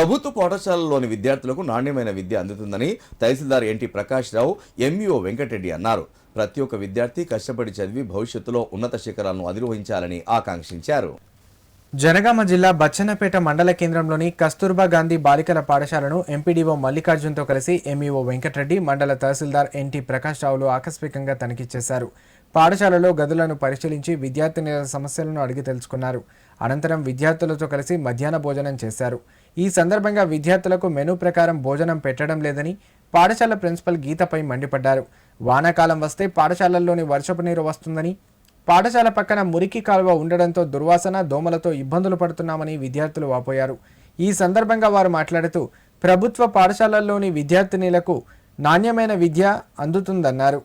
ప్రభుత్వ పాఠశాలలోని విద్యార్థులకు నాణ్యమైన విద్య అందుతుందని తహసీల్దార్ ఎన్టీ ప్రకాష్ రావు ఎంఈఓ వెంకటరెడ్డి అన్నారు. ప్రతి ఒక్క విద్యార్థి కష్టపడి చదివి భవిష్యత్తులో ఉన్నత శిఖరాలను అధిరోహించాలని ఆకాంక్షించారు. జనగామ జిల్లా బచ్చన్నపేట మండల కేంద్రంలోని కస్తూర్బా గాంధీ బాలికల పాఠశాలను ఎంపీడీఓ మల్లికార్జున్తో కలిసి ఎంఈఓ వెంకటరెడ్డి, మండల తహసీల్దార్ ఎన్టీ ప్రకాష్ రావులు ఆకస్మికంగా తనిఖీ చేశారు. పాఠశాలలో గదులను పరిశీలించి విద్యార్థినుల సమస్యలను అడిగి తెలుసుకున్నారు. అనంతరం విద్యార్థులతో కలిసి మధ్యాహ్న భోజనం చేశారు. ఈ సందర్భంగా విద్యార్థులకు మెనూ ప్రకారం భోజనం పెట్టడం లేదని పాఠశాల ప్రిన్సిపల్ గీతపై మండిపడ్డారు. వానాకాలం వస్తే పాఠశాలల్లోని వర్షపు నీరు వస్తుందని, పాఠశాల పక్కన మురికి కాలువ ఉండడంతో దుర్వాసన, దోమలతో ఇబ్బందులు పడుతున్నామని విద్యార్థులు వాపోయారు. ఈ సందర్భంగా వారు మాట్లాడుతూ ప్రభుత్వ పాఠశాలల్లోని విద్యార్థినులకు నాణ్యమైన విద్య అందుతుందన్నారు.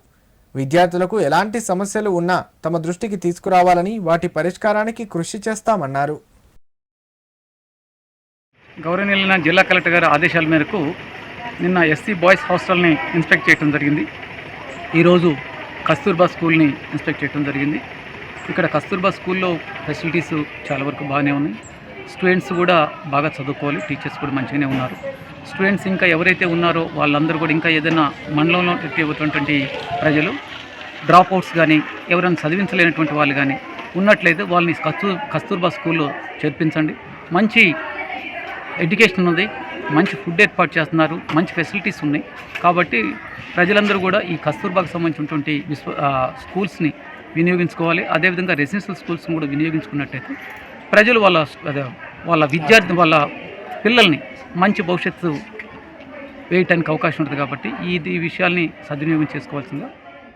విద్యార్థులకు ఎలాంటి సమస్యలు ఉన్నా తమ దృష్టికి తీసుకురావాలని, వాటి పరిష్కారానికి కృషి చేస్తామన్నారు. గౌరవనీయులైన జిల్లా కలెక్టర్ గారి ఆదేశాల మేరకు నిన్న ఎస్సీ బాయ్స్ హాస్టల్ని ఇన్స్పెక్ట్ చేయడం జరిగింది. ఈరోజు కస్తూర్బా స్కూల్ని ఇన్స్పెక్ట్ చేయడం జరిగింది. ఇక్కడ కస్తూర్బా స్కూల్లో ఫెసిలిటీస్ చాలా వరకు బాగానే ఉన్నాయి. స్టూడెంట్స్ కూడా బాగా చదువుకోవాలి, టీచర్స్ కూడా మంచిగానే ఉన్నారు. స్టూడెంట్స్ ఇంకా ఎవరైతే ఉన్నారో వాళ్ళందరూ కూడా ఇంకా ఏదైనా మండలంలో ఉన్నటువంటి ప్రజలు డ్రాప్ అవుట్స్ కానీ ఎవరైనా చదివించలేనటువంటి వాళ్ళు కానీ ఉన్నట్లయితే వాళ్ళని కస్తూర్బా స్కూల్లో చేర్పించండి. మంచి ఎడ్యుకేషన్ ఉంది, మంచి ఫుడ్ ఏర్పాటు చేస్తున్నారు, మంచి ఫెసిలిటీస్ ఉన్నాయి. కాబట్టి ప్రజలందరూ కూడా ఈ కస్తూర్బాకు సంబంధించినటువంటి స్కూల్స్ని వినియోగించుకోవాలి. అదేవిధంగా రెసిడెన్షియల్ స్కూల్స్ని కూడా వినియోగించుకున్నట్టయితే ప్రజలు వాళ్ళ వాళ్ళ పిల్లల్ని మంచి భవిష్యత్తు వేయటానికి అవకాశం ఉంటుంది. కాబట్టి ఈ విషయాల్ని సద్వినియోగం చేసుకోవాల్సిందిగా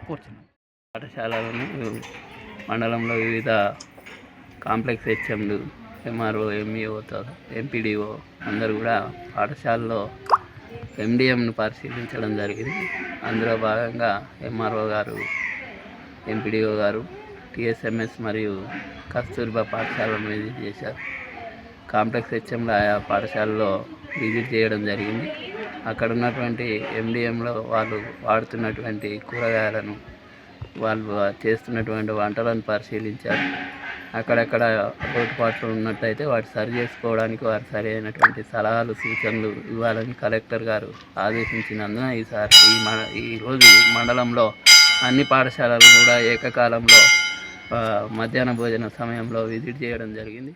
కోరుతున్నాను. పాఠశాలలను మండలంలో వివిధ కాంప్లెక్స్ హెచ్ఎంలు, ఎంఆర్ఓ, ఎంఈఓతో ఎంపీడీఓ అందరూ కూడా పాఠశాలలో ఎండిఎంను పరిశీలించడం జరిగింది. అందులో భాగంగా ఎంఆర్ఓ గారు, ఎంపీడీఓ గారు టీఎస్ఎంఎస్ మరియు కస్తూర్బా పాఠశాలను విజిట్ చేశారు. కాంప్లెక్స్ హెచ్ఎంలో ఆయా పాఠశాలలో విజిట్ చేయడం జరిగింది. అక్కడ ఉన్నటువంటి ఎండిఎంలో వాళ్ళు వాడుతున్నటువంటి కూరగాయలను, వాళ్ళు చేస్తున్నటువంటి వంటలను పరిశీలించారు. అక్కడక్కడ లోటుపాట్లు ఉన్నట్టయితే వాటి సరి చేసుకోవడానికి వారు సరి అయినటువంటి సలహాలు, సూచనలు ఇవ్వాలని కలెక్టర్ గారు ఆదేశించినందున ఈరోజు మండలంలో అన్ని పాఠశాలలు కూడా ఏకకాలంలో మధ్యాహ్న భోజన సమయంలో విజిట్ చేయడం జరిగింది.